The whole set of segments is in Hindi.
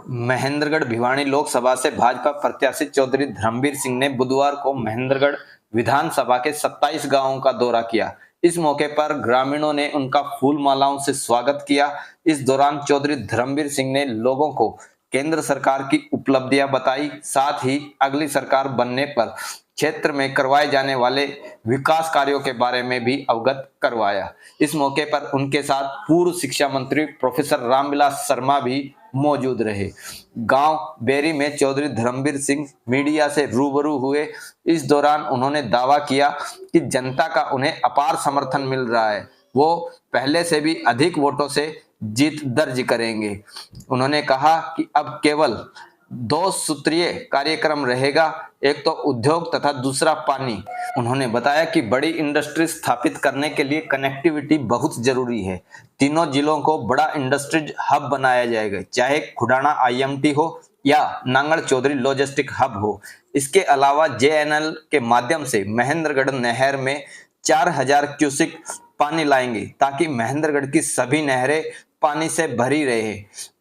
महेंद्रगढ़ भिवानी लोकसभा से भाजपा प्रत्याशी चौधरी धर्मवीर सिंह ने बुधवार को महेंद्रगढ़ विधानसभा के 27 गांवों का दौरा किया। इस मौके पर ग्रामीणों ने उनका फूल मालाओं से स्वागत किया। इस दौरान चौधरी धर्मवीर सिंह ने लोगों को केंद्र सरकार की उपलब्धियां बताई, साथ ही अगली सरकार बनने पर क्षेत्र में करवाए जाने वाले विकास कार्यों के बारे में भी अवगत करवाया। इस मौके पर उनके साथ पूर्व शिक्षा मंत्री प्रोफेसर रामविलास शर्मा भी मौजूद रहे। गांव बेरी में चौधरी धर्मवीर सिंह मीडिया से रूबरू हुए। इस दौरान उन्होंने दावा किया कि जनता का उन्हें अपार समर्थन मिल रहा है, वो पहले से भी अधिक वोटों से जीत दर्ज करेंगे। उन्होंने कहा कि अब केवल 2 सूत्रीय कार्यक्रम रहेगा, एक तो उद्योग तथा दूसरा पानी। उन्होंने बताया कि बड़ी इंडस्ट्री स्थापित करने के लिए कनेक्टिविटी बहुत जरूरी है। तीनों जिलों को बड़ा इंडस्ट्रीज हब बनाया जाएगा, चाहे खुडाना IMT हो या नांगल चौधरी लॉजिस्टिक हब हो। इसके अलावा JNL के माध्यम से महेंद्रगढ़ नहर में 4000 क्यूसिक पानी लाएंगे, ताकि महेंद्रगढ़ की सभी नहरें पानी से भरी रहे।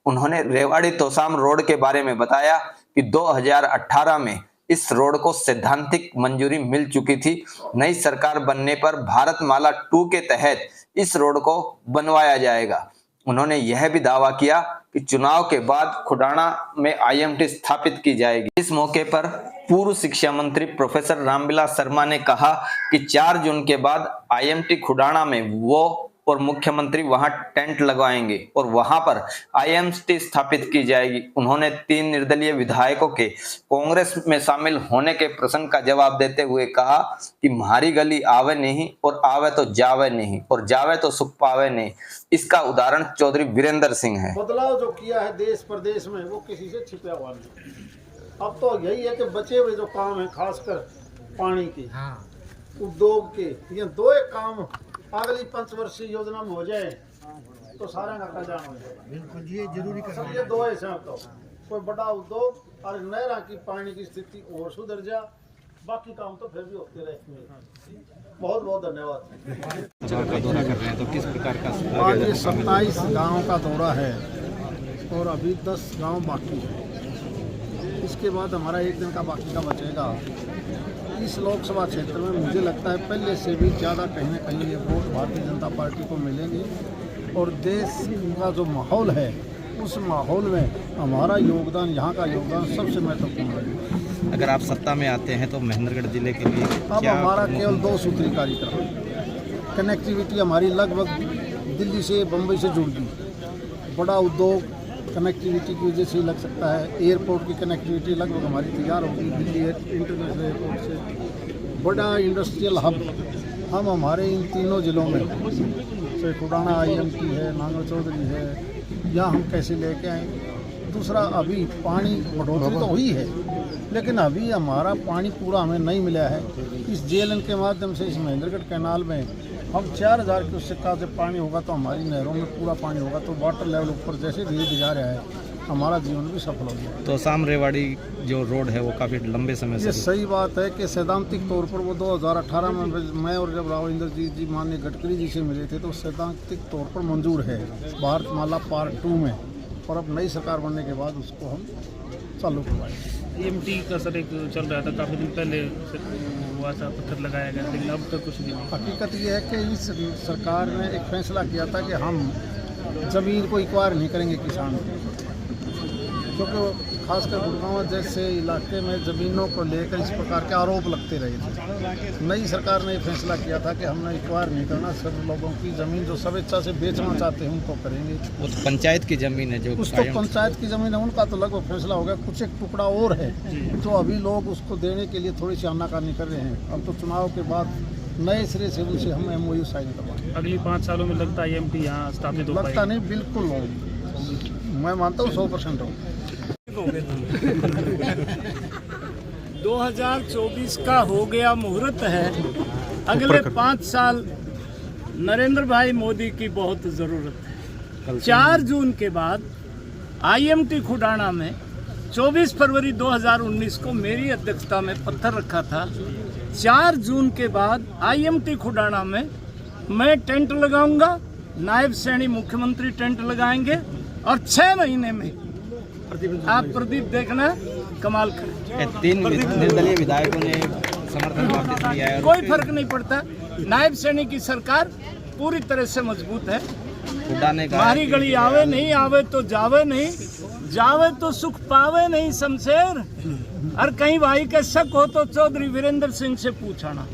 उन्होंने रेवाड़ी तोसाम रोड के बारे में बताया कि 2018 में इस रोड को सैद्धांतिक मंजूरी मिल चुकी थी। नई सरकार बनने पर भारतमाला 2 के तहत इस रोड को बनवाया जाएगा। उन्होंने यह भी दावा किया कि चुनाव के बाद खुडाना में IMT स्थापित की जाएगी। इस मौके पर पूर्व शिक्षा मंत्री प्रोफेसर रामविलास शर्मा ने कहा कि 4 जून के बाद IMT खुडाना में वो और मुख्यमंत्री वहां टेंट लगवाएंगे और वहां पर IMT स्थापित की जाएगी। उन्होंने 3 निर्दलीय विधायकों के कांग्रेस में शामिल होने के प्रश्न का जवाब देते हुए कहा कि म्हारी गली आवे नहीं और आवे तो जावे नहीं और जावे तो सुख पावे नहीं। इसका उदाहरण चौधरी वीरेंद्र सिंह है। बदलाव जो किया है देश प्रदेश में, वो किसी से छिपा हुआ नहीं। अब तो यही है कि बचे हुए जो काम है, खासकर पानी के, उद्योग के, ये 2 काम अगली 5 वर्षीय योजना में हो जाए तो सारा का कल्याण हो जाएगा। बिल्कुल, ये जरूरी सब ये 2 ऐसे तो कोई बड़ा उद्योग और नहर की पानी की स्थिति और सुधर जा, बाकी काम तो फिर भी होते रहेंगे। बहुत बहुत धन्यवाद। का दौरा कर रहे हैं तो किस प्रकार का? आज ये 27 गाँव का दौरा है और अभी 10 गाँव बाकी है। इसके बाद हमारा 1 दिन का बाकी का बचेगा। इस लोकसभा क्षेत्र में मुझे लगता है पहले से भी ज़्यादा कहीं न कहीं ये वोट भारतीय जनता पार्टी को मिलेंगे और देश का जो माहौल है उस माहौल में हमारा योगदान, यहाँ का योगदान सबसे महत्वपूर्ण है। अगर आप सत्ता में आते हैं तो महेंद्रगढ़ जिले के लिए अब हमारा केवल 2 सूत्री कार्यक्रम, कनेक्टिविटी हमारी लगभग दिल्ली से बम्बई से जुड़ गई। बड़ा उद्योग कनेक्टिविटी की वजह से लग सकता है, एयरपोर्ट की कनेक्टिविटी लगभग हमारी तैयार होगी दिल्ली इंटरनेशनल एयरपोर्ट से। बड़ा इंडस्ट्रियल हब हम हमारे इन तीनों जिलों में से खुडाना IMT है, नांगल चौधरी है, यहाँ हम कैसे लेके आए। दूसरा, अभी पानी बढ़ोतरी तो हुई है लेकिन अभी हमारा पानी पूरा हमें नहीं मिला है। इस JLN के माध्यम से इस महेंद्रगढ़ कैनाल में हम 4000 क्यूसेक का जब पानी होगा तो हमारी नहरों में पूरा पानी होगा तो वाटर लेवल ऊपर जैसे धीरे धीरे जा रहा है, हमारा जीवन भी सफल हो गया। तो शाम रेवाड़ी जो रोड है वो काफ़ी लंबे समय से, ये सही बात है कि सैद्धांतिक तौर पर वो 2018 में मैं और जब राव इंद्रजीत जी माननीय गडकरी जी से मिले थे तो सैद्धांतिक तौर पर मंजूर है भारतमाला पार्ट 2 में, और अब नई सरकार बनने के बाद उसको हम चालू करवाएंगे। IMT का सर एक चल रहा था, काफ़ी दिन पहले हुआ था, पत्थर लगाया गया, लेकिन अब तक कुछ नहीं। हकीकत ये है कि इस सरकार ने एक फैसला किया था कि हम ज़मीन को एक्वायर नहीं करेंगे किसान को, क्योंकि खासकर गुड़गांव जैसे इलाके में ज़मीनों को लेकर इस प्रकार के आरोप लगते रहे थे। नई सरकार ने फैसला किया था कि हमने एक्वायर नहीं करना, सब लोगों की ज़मीन जो स्वेच्छा से बेचना चाहते हैं उनको करेंगे। वो तो पंचायत की ज़मीन है, जो उसको पंचायत की ज़मीन है उनका तो लगभग फैसला हो गया। कुछ एक टुकड़ा और है जो अभी लोग उसको देने के लिए थोड़ी सी आनाकानी कर रहे हैं। अब तो चुनाव के बाद नए सिरे से उनसे हम MOU साइन करवाएंगे। अगली 5 सालों में लगता है IMT यहाँ स्थापित हो पाएगी? लगता नहीं, बिल्कुल होगी। मैं मानता हूँ 100% होगी। 2024 का हो गया मुहूर्त है। अगले 5 साल नरेंद्र भाई मोदी की बहुत ज़रूरत है। 4 जून के बाद IMT खुडाना में 24 फरवरी 2019 को मेरी अध्यक्षता में पत्थर रखा था। 4 जून के बाद IMT खुडाना में मैं टेंट लगाऊंगा, नायब सैनी मुख्यमंत्री टेंट लगाएंगे और 6 महीने में आप प्रदीप देखना, कमाल करें। 3 निर्दलीय विधायकों ने समर्थन वापस लिया है। कोई फर्क नहीं पड़ता। नायब सैनिक की सरकार पूरी तरह से मजबूत है। हुड्डा ने कहा हमारी गली आवे नहीं, आवे तो जावे नहीं, जावे तो सुख पावे नहीं शमशेर। और कहीं भाई का शक हो तो चौधरी वीरेंद्र सिंह से पूछना।